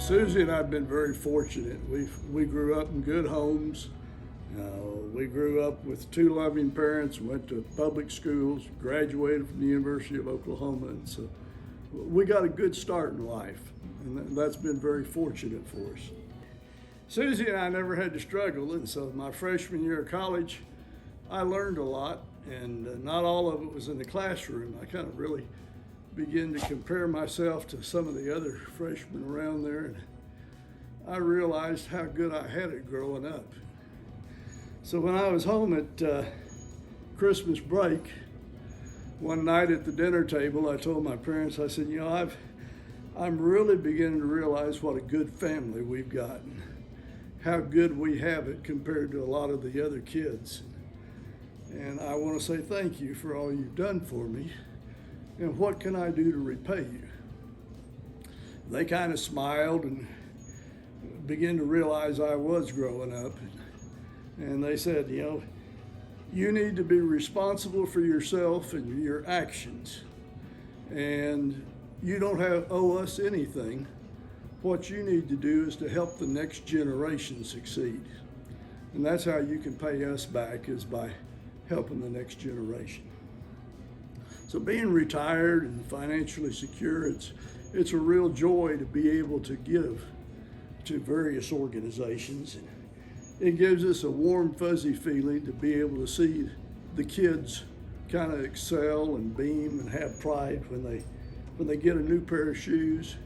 Suzy and I have been very fortunate. We grew up in good homes. We grew up with two loving parents, went to public schools, graduated from the University of Oklahoma, and so we got a good start in life, and that's been very fortunate for us. Suzy and I never had to struggle, and so my freshman year of college, I learned a lot, and not all of it was in the classroom. I kind of really began to compare myself to some of the other freshmen around there, and I realized how good I had it growing up. So when I was home at Christmas break, one night at the dinner table, I told my parents, I said, I'm really beginning to realize what a good family we've got, and how good we have it compared to a lot of the other kids. And I want to say thank you for all you've done for me, and what can I do to repay you? They kind of smiled and began to realize I was growing up. And they said, you need to be responsible for yourself and your actions. And you don't owe us anything. What you need to do is to help the next generation succeed. And that's how you can pay us back, is by helping the next generation. So being retired and financially secure, it's a real joy to be able to give to various organizations. It gives us a warm, fuzzy feeling to be able to see the kids kind of excel and beam and have pride when they get a new pair of shoes.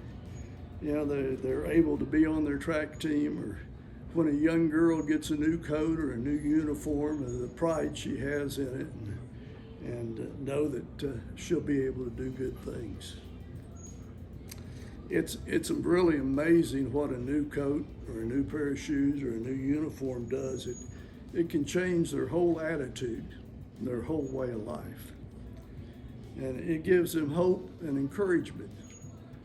They're able to be on their track team, or when a young girl gets a new coat or a new uniform, and the pride she has in it, and know that she'll be able to do good things. It's really amazing what a new coat or a new pair of shoes or a new uniform does. It can change their whole attitude, their whole way of life. And it gives them hope and encouragement.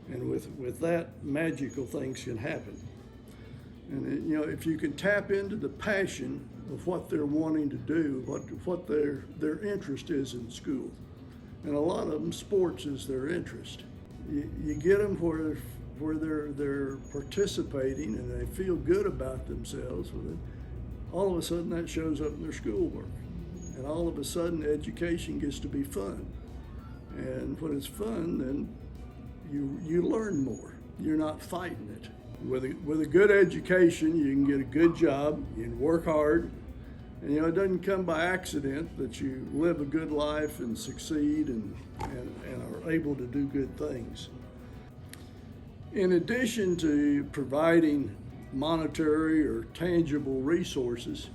And with that, magical things can happen. And if you can tap into the passion of what they're wanting to do, what their interest is in school. And a lot of them, sports is their interest. You get them where they're participating and they feel good about themselves. Well, then all of a sudden that shows up in their schoolwork, and all of a sudden education gets to be fun. And when it's fun, then you learn more. You're not fighting it. With a good education, you can get a good job. You can work hard. And it doesn't come by accident that you live a good life and succeed and are able to do good things. In addition to providing monetary or tangible resources,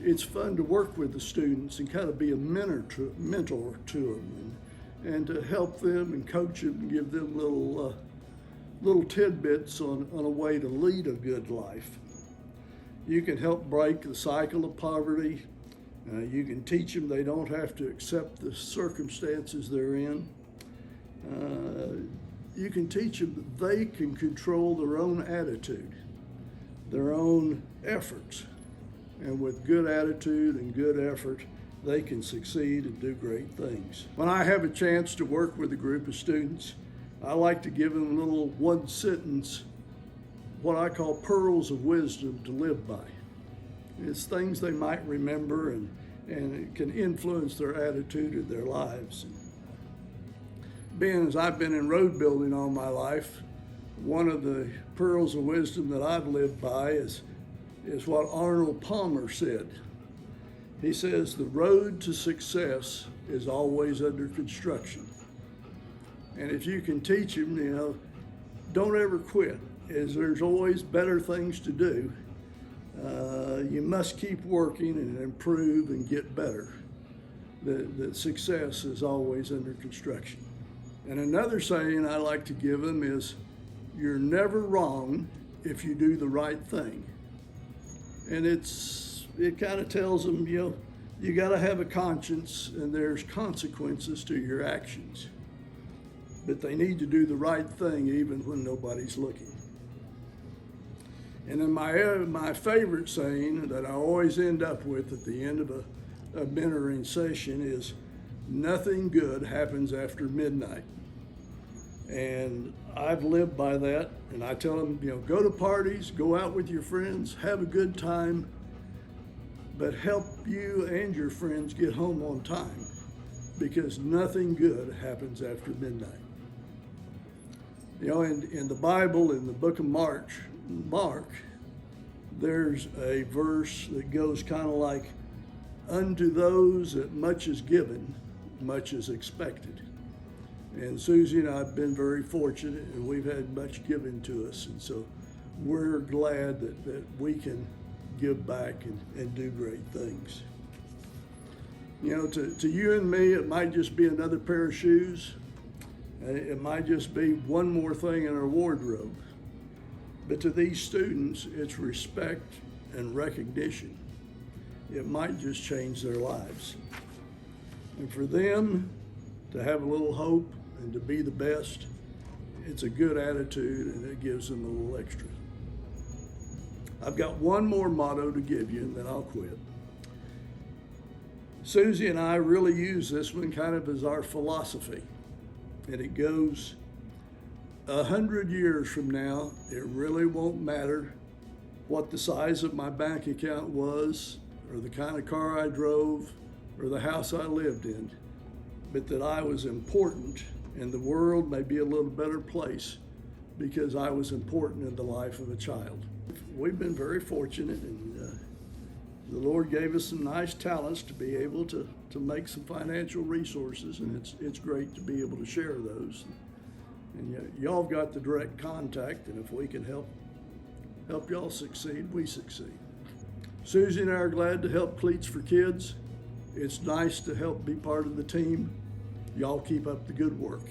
it's fun to work with the students and kind of be a mentor to them, and to help them and coach them and give them little tidbits on a way to lead a good life. You can help break the cycle of poverty. You can teach them they don't have to accept the circumstances they're in. You can teach them that they can control their own attitude, their own efforts. And with good attitude and good effort, they can succeed and do great things. When I have a chance to work with a group of students, I like to give them a little one sentence, what I call pearls of wisdom to live by. It's things they might remember, and it can influence their attitude in their lives. Being as I've been in road building all my life, one of the pearls of wisdom that I've lived by is what Arnold Palmer said. He says, the road to success is always under construction. And if you can teach them, don't ever quit, as there's always better things to do. You must keep working and improve and get better. That success is always under construction. And another saying I like to give them is, you're never wrong if you do the right thing. And it kind of tells them, you got to have a conscience, and there's consequences to your actions. But they need to do the right thing even when nobody's looking. And then my favorite saying that I always end up with at the end of a mentoring session is, nothing good happens after midnight. And I've lived by that, and I tell them, go to parties, go out with your friends, have a good time, but help you and your friends get home on time, because nothing good happens after midnight. In the Bible, in the book of Mark, there's a verse that goes kind of like, unto those that much is given, much is expected. And Suzy and I have been very fortunate, and we've had much given to us. And so we're glad that we can give back and do great things. To you and me, it might just be another pair of shoes. It might just be one more thing in our wardrobe. But to these students, it's respect and recognition. It might just change their lives. And for them to have a little hope and to be the best, it's a good attitude, and it gives them a little extra. I've got one more motto to give you, and then I'll quit. Suzy and I really use this one kind of as our philosophy. And it goes, 100 years from now, it really won't matter what the size of my bank account was, or the kind of car I drove, or the house I lived in, but that I was important, and the world may be a little better place because I was important in the life of a child. We've been very fortunate, and the Lord gave us some nice talents to be able to make some financial resources, and it's great to be able to share those. And y'all have got the direct contact, and if we can help y'all succeed, we succeed. Suzy and I are glad to help Cleats for Kids. It's nice to help be part of the team. Y'all keep up the good work.